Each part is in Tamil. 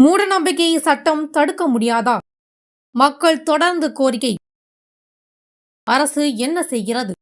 மூடநம்பிக்கையை சட்டம் தடுக்க முடியாதா? மக்கள் தொடர்ந்து கோரிக்கை. அரசு என்ன செய்கிறது?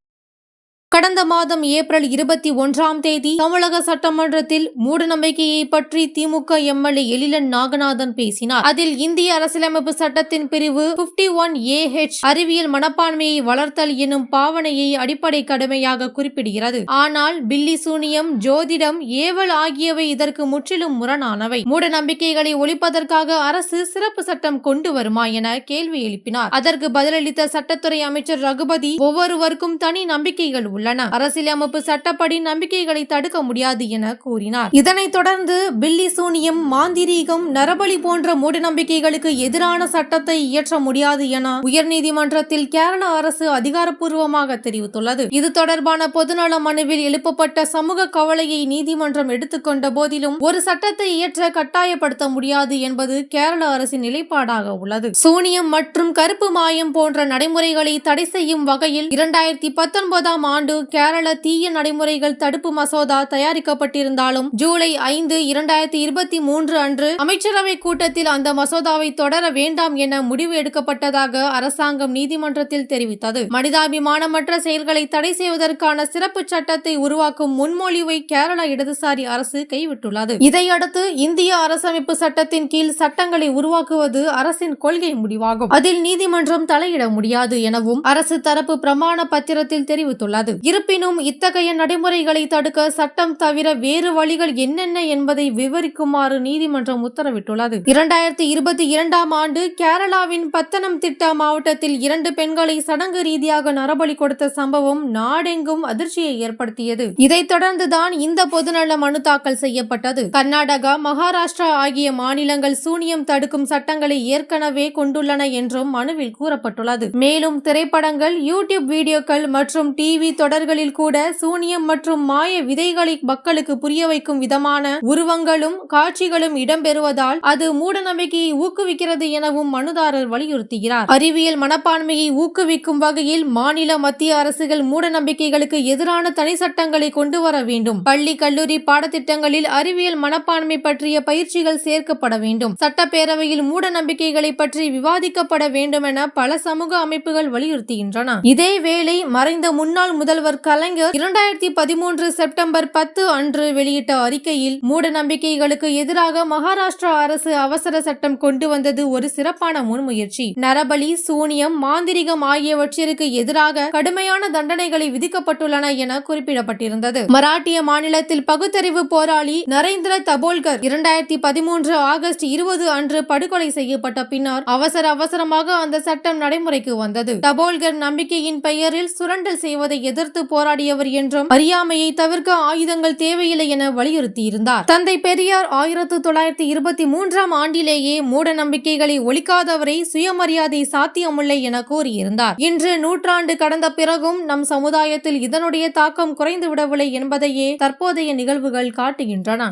கடந்த மாதம் ஏப்ரல் 21ஆம் தேதி தமிழக சட்டமன்றத்தில் மூடநம்பிக்கையை பற்றி திமுக எம்எல்ஏ எழிலன் நாகநாதன் பேசினார். அதில் இந்திய அரசியலமைப்பு சட்டத்தின் பிரிவு 51AH அறிவியல் மனப்பான்மையை வளர்த்தல் எனும் பாவனையை அடிப்படை கடமையாக குறிப்பிடுகிறது. ஆனால் பில்லி சூனியம், ஜோதிடம், ஏவல் ஆகியவை இதற்கு முற்றிலும் முரணானவை. மூட நம்பிக்கைகளை ஒழிப்பதற்காக அரசு சிறப்பு சட்டம் கொண்டு வருமா என கேள்வி எழுப்பினார். அதற்கு பதிலளித்த சட்டத்துறை அமைச்சர் ரகுபதி, ஒவ்வொருவருக்கும் தனி நம்பிக்கைகள் உள்ளன. அரசியலமைப்பு சட்டப்படி நம்பிக்கைகளை தடுக்க முடியாது என கூறினார். இதனைத் தொடர்ந்து பில்லி சூனியம், மாந்திரீகம், நரபலி போன்ற மூடநம்பிக்கைகளுக்கு எதிரான சட்டத்தை இயற்ற முடியாது என உயர்நீதிமன்றத்தில் கேரள அரசு அதிகாரப்பூர்வமாக தெரிவித்துள்ளது. இது தொடர்பான பொதுநல மனுவில் எழுப்பப்பட்ட சமூக கவலையை நீதிமன்றம் எடுத்துக்கொண்ட போதிலும் ஒரு சட்டத்தை இயற்ற கட்டாயப்படுத்த முடியாது என்பது கேரள அரசின் நிலைப்பாடாக உள்ளது. சூனியம் மற்றும் கருப்பு மாயம் போன்ற நடைமுறைகளை தடை செய்யும் வகையில் 2019ஆம் ஆண்டு கேரள தீய நடைமுறைகள் தடுப்பு மசோதா தயாரிக்கப்பட்டிருந்தாலும் ஜூலை 5, 2023 அன்று அமைச்சரவை கூட்டத்தில் அந்த மசோதாவை தொடர வேண்டாம் என முடிவு எடுக்கப்பட்டதாக அரசாங்கம் நீதிமன்றத்தில் தெரிவித்தது. மனிதாபிமானமற்ற செயல்களை தடை செய்வதற்கான சிறப்பு சட்டத்தை உருவாக்கும் முன்மொழிவை கேரள இடதுசாரி அரசு கைவிட்டுள்ளது. இதையடுத்து இந்திய அரசமைப்பு சட்டத்தின் கீழ் சட்டங்களை உருவாக்குவது அரசின் கொள்கை முடிவாகும். அதில் நீதிமன்றம் தலையிட முடியாது எனவும் அரசு தரப்பு பிரமாண பத்திரத்தில் தெரிவித்துள்ளது. இருப்பினும் இத்தகைய நடைமுறைகளை தடுக்க சட்டம் தவிர வேறு வழிகள் என்னென்ன என்பதை விவரிக்குமாறு நீதிமன்றம் உத்தரவிட்டுள்ளது. 2022ஆம் ஆண்டு கேரளாவின் பத்தனம்திட்டா மாவட்டத்தில் 2 பெண்களை சடங்கு ரீதியாக நரபலி கொடுத்த சம்பவம் நாடெங்கும் அதிர்ச்சியை ஏற்படுத்தியது. இதைத் தொடர்ந்துதான் இந்த பொதுநல மனு தாக்கல் செய்யப்பட்டது. கர்நாடகா, மகாராஷ்டிரா ஆகிய மாநிலங்கள் சூனியம் தடுக்கும் சட்டங்களை ஏற்கனவே கொண்டுள்ளன என்றும் மனுவில் கூறப்பட்டுள்ளது. மேலும் திரைப்படங்கள், யூடியூப் வீடியோக்கள் மற்றும் டிவி தொடர்களில் கூட சூனியம் மற்றும் மாய விதைகளை மக்களுக்கு புரிய வைக்கும் விதமான உருவங்களும் காட்சிகளும் இடம்பெறுவதால் அது மூடநம்பிக்கையை ஊக்குவிக்கிறது எனவும் மனுதாரர் வலியுறுத்துகிறார். அறிவியல் மனப்பான்மையை ஊக்குவிக்கும் வகையில் மாநில, மத்திய அரசுகள் மூடநம்பிக்கைகளுக்கு எதிரான தனி சட்டங்களை கொண்டு வர வேண்டும். பள்ளி, கல்லூரி பாடத்திட்டங்களில் அறிவியல் மனப்பான்மை பற்றிய பயிற்சிகள் சேர்க்கப்பட வேண்டும். சட்டப்பேரவையில் மூட நம்பிக்கைகளை பற்றி விவாதிக்கப்பட வேண்டும் என பல சமூக அமைப்புகள் வலியுறுத்துகின்றன. இதேவேளை மறைந்த முன்னாள் முதல்வர் கலைஞர் 2013 செப்டம்பர் 10 அன்று வெளியிட்ட அறிக்கையில் மூட நம்பிக்கைகளுக்கு எதிராக மகாராஷ்டிரா அரசு அவசர சட்டம் கொண்டு வந்தது ஒரு சிறப்பான முன்முயற்சி. நரபலி, சூனியம், மாந்திரிகம் ஆகியவற்றிற்கு எதிராக கடுமையான தண்டனைகளை விதிக்கப்பட்டுள்ளன என குறிப்பிடப்பட்டிருந்தது. மராட்டிய மாநிலத்தில் பகுத்தறிவு போராளி நரேந்திர தபோல்கர் 2013 ஆகஸ்ட் 20 அன்று படுகொலை செய்யப்பட்ட பின்னர் அவசரமாக அந்த சட்டம் நடைமுறைக்கு வந்தது. தபோல்கர் நம்பிக்கையின் பெயரில் சுரண்டல் செய்வதை எதிர்த்து போராடியவர் என்றும் அறியாமையை தவிர்க்க ஆயுதங்கள் தேவையில்லை என வலியுறுத்தியிருந்தார். தந்தை பெரியார் 1923ஆம் ஆண்டிலேயே மூட நம்பிக்கைகளை ஒழிக்காதவரை சுயமரியாதை சாத்தியமில்லை என கூறியிருந்தார். இன்று நூற்றாண்டு கடந்த பிறகும் நம் சமுதாயத்தில் இதனுடைய தாக்கம் குறைந்து விடவில்லை என்பதையே தற்போதைய நிகழ்வுகள் காட்டுகின்றன.